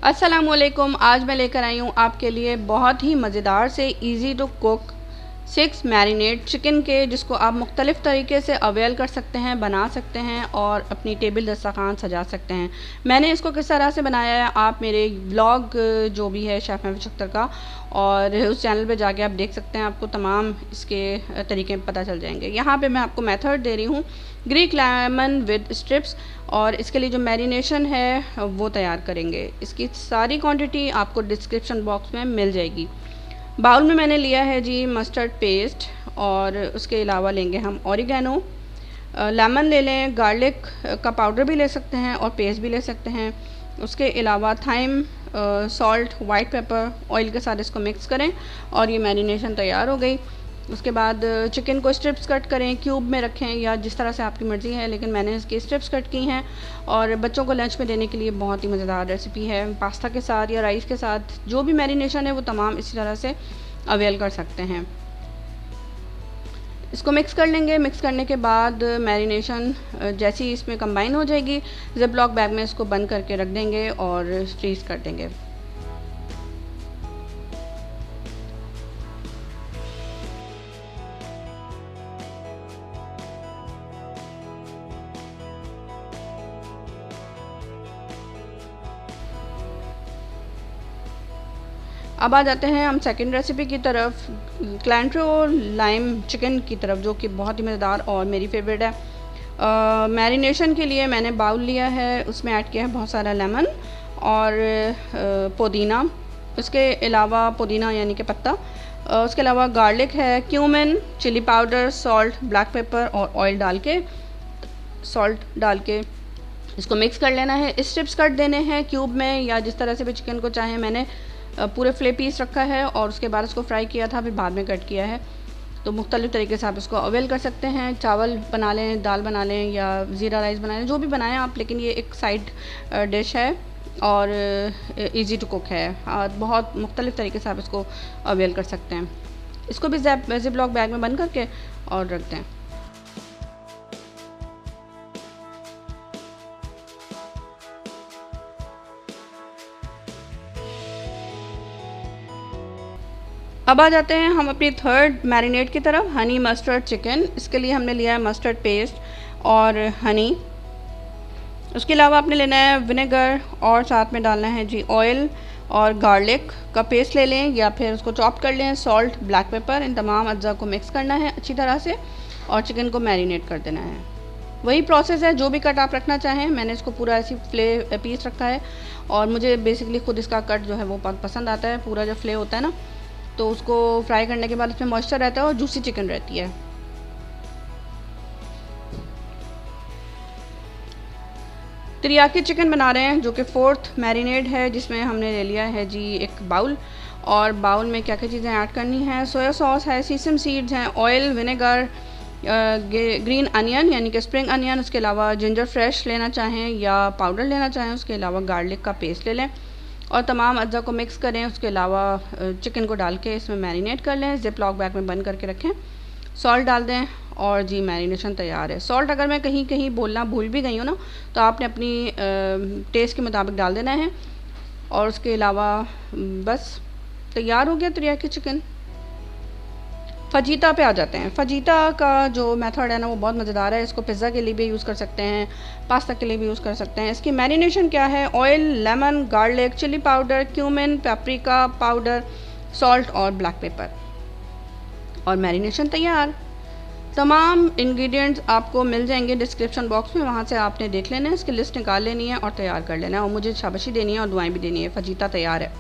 अस्सलामुअलैकुम। आज मैं लेकर आई हूँ आपके लिए बहुत ही मज़ेदार से easy to cook 6 marinate chicken के, जिसको आप मुख्तलिफ़ तरीके से अवेल कर सकते हैं, बना सकते हैं और अपनी टेबल दस्तरखान सजा सकते हैं। मैंने इसको किस तरह से बनाया है आप मेरे ब्लॉग जो भी है शेफ़ महफूज अख्तर का, और उस चैनल पे जाके आप देख सकते हैं, आपको तमाम इसके तरीके पता चल जाएंगे। यहाँ पे मैं आपको मेथड दे रही हूँ ग्रीक लेमन विद स्ट्रिप्स, और इसके लिए जो मैरिनेशन है वो तैयार करेंगे। इसकी सारी क्वांटिटी आपको डिस्क्रिप्शन बॉक्स में मिल जाएगी। बाउल में मैंने लिया है जी मस्टर्ड पेस्ट, और उसके अलावा लेंगे हम ऑरिगेनो, लेमन ले लें, गार्लिक का पाउडर भी ले सकते हैं और पेस्ट भी ले सकते हैं। उसके अलावा thyme, salt, white pepper, oil के साथ इसको मिक्स करें और ये मैरिनेशन तैयार हो गई। उसके बाद चिकन को स्ट्रिप्स कट करें, क्यूब में रखें या जिस तरह से आपकी मर्ज़ी है, लेकिन मैंने इसकी स्ट्रिप्स कट की हैं। और बच्चों को लंच में देने के लिए बहुत ही मज़ेदार रेसिपी है। पास्ता के साथ या राइस के साथ जो भी मैरिनेशन है वो तमाम इसी तरह से अवेल कर सकते हैं। इसको मिक्स कर लेंगे। मिक्स करने के बाद मैरिनेशन जैसे ही इसमें कंबाइन हो जाएगी, ज़िप लॉक बैग में इसको बंद करके रख देंगे और फ्रीज़ कर देंगे। अब आ जाते हैं हम सेकंड रेसिपी की तरफ, क्लैंट्रो लाइम चिकन की तरफ, जो कि बहुत ही मज़ेदार और मेरी फेवरेट है। मैरिनेशन के लिए मैंने बाउल लिया है, उसमें ऐड किया है बहुत सारा लेमन और पुदीना, उसके अलावा पुदीना यानी कि पत्ता, उसके अलावा गार्लिक है, cumin, chilli powder, salt, black pepper और ऑयल डाल के, सॉल्ट डाल के इसको मिक्स कर लेना है। स्ट्रिप्स कट देने हैं क्यूब में या जिस तरह से भी चिकन को चाहे। मैंने पूरे फ्ले पीस रखा है और उसके बाद इसको फ्राई किया था, फिर बाद में कट किया है। तो मुख्तलिफ़ तरीके से आप इसको अवेल कर सकते हैं। चावल बना लें, दाल बना लें या ज़ीरा राइस बना लें, जो भी बनाएं आप, लेकिन ये एक साइड डिश है और इजी टू कुक है। बहुत मुख्तलिफ़ तरीके से आप इसको अवेल कर सकते हैं। इसको भी ज़िप लॉक बैग में बंद करके और रख दें। अब आ जाते हैं हम अपनी थर्ड मैरिनेट की तरफ, हनी मस्टर्ड चिकन। इसके लिए हमने लिया है मस्टर्ड पेस्ट और हनी। उसके अलावा आपने लेना है विनेगर और साथ में डालना है जी ऑयल और गार्लिक का पेस्ट ले लें या फिर उसको चॉप कर लें। सॉल्ट, ब्लैक पेपर, इन तमाम अज्जा को मिक्स करना है अच्छी तरह से और चिकन को मैरिनेट कर देना है। वही प्रोसेस है, जो भी कट आप रखना चाहें। मैंने इसको पूरा ऐसी फ्ले पीस रखा है और मुझे बेसिकली खुद इसका कट जो है वो पसंद आता है। पूरा जो फ्ले होता है ना, तो उसको फ्राई करने के बाद उसमें मॉइस्चर रहता है और जूसी चिकन रहती है। तिरियाकी चिकन बना रहे हैं, जो कि फोर्थ मैरिनेट है, जिसमें हमने ले लिया है जी एक बाउल। और बाउल में क्या क्या चीज़ें ऐड करनी है, सोया सॉस है, सीसम सीड्स हैं, ऑयल, विनेगर, ग्रीन अनियन यानी कि स्प्रिंग अनियन, उसके अलावा जिंजर फ्रेश लेना चाहें या पाउडर लेना चाहें, उसके अलावा गार्लिक का पेस्ट ले लें और तमाम अज्जा को मिक्स करें। उसके अलावा चिकन को डाल के इसमें मैरिनेट कर लें, ज़िप लॉक बैग में बंद करके रखें। सॉल्ट डाल दें और जी मैरिनेशन तैयार है। सॉल्ट अगर मैं कहीं कहीं बोलना भूल भी गई हूँ ना, तो आपने अपनी टेस्ट के मुताबिक डाल देना है। और उसके अलावा बस तैयार हो गया तिरियाकी चिकन। फजीता पे आ जाते हैं। फजीता का जो मेथड है ना वो बहुत मज़ेदार है। इसको पिज़्ज़ा के लिए भी यूज़ कर सकते हैं, पास्ता के लिए भी यूज़ कर सकते हैं। इसकी मैरिनेशन क्या है, oil, lemon, garlic, chilli powder, cumin, paprika powder, salt और ब्लैक पेपर, और मैरिनेशन तैयार। तमाम इंग्रेडिएंट्स आपको मिल जाएंगे डिस्क्रिप्शन बॉक्स में, वहाँ से आपने देख लेना है, इसकी लिस्ट निकाल लेनी है और तैयार कर लेना है। और मुझे शाबाशी देनी है और दुआएं भी देनी है। फजीता तैयार है।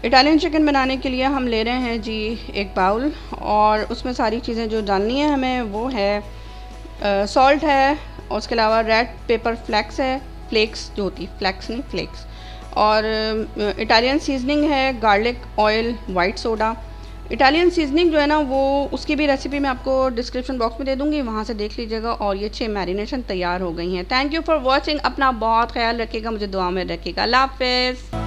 इटालियन चिकन बनाने के लिए हम ले रहे हैं जी एक बाउल, और उसमें सारी चीज़ें जो डालनी है हमें वो है सॉल्ट है, और उसके अलावा रेड पेपर फ्लेक्स है, फ्लेक्स जो होती है, फ्लेक्स नहीं फ्लेक्स, और इटालियन सीजनिंग है, garlic, oil, white soda. Italian seasoning जो है ना वो उसकी भी रेसिपी मैं आपको डिस्क्रिप्शन बॉक्स में दे दूँगी, वहाँ से देख लीजिएगा। और ये 6 मैरिनेशन तैयार हो गई हैं। Thank you for watching. अपना बहुत ख्याल रखिएगा, मुझे दुआ में रखिएगा। अल्लाह हाफ़िज़।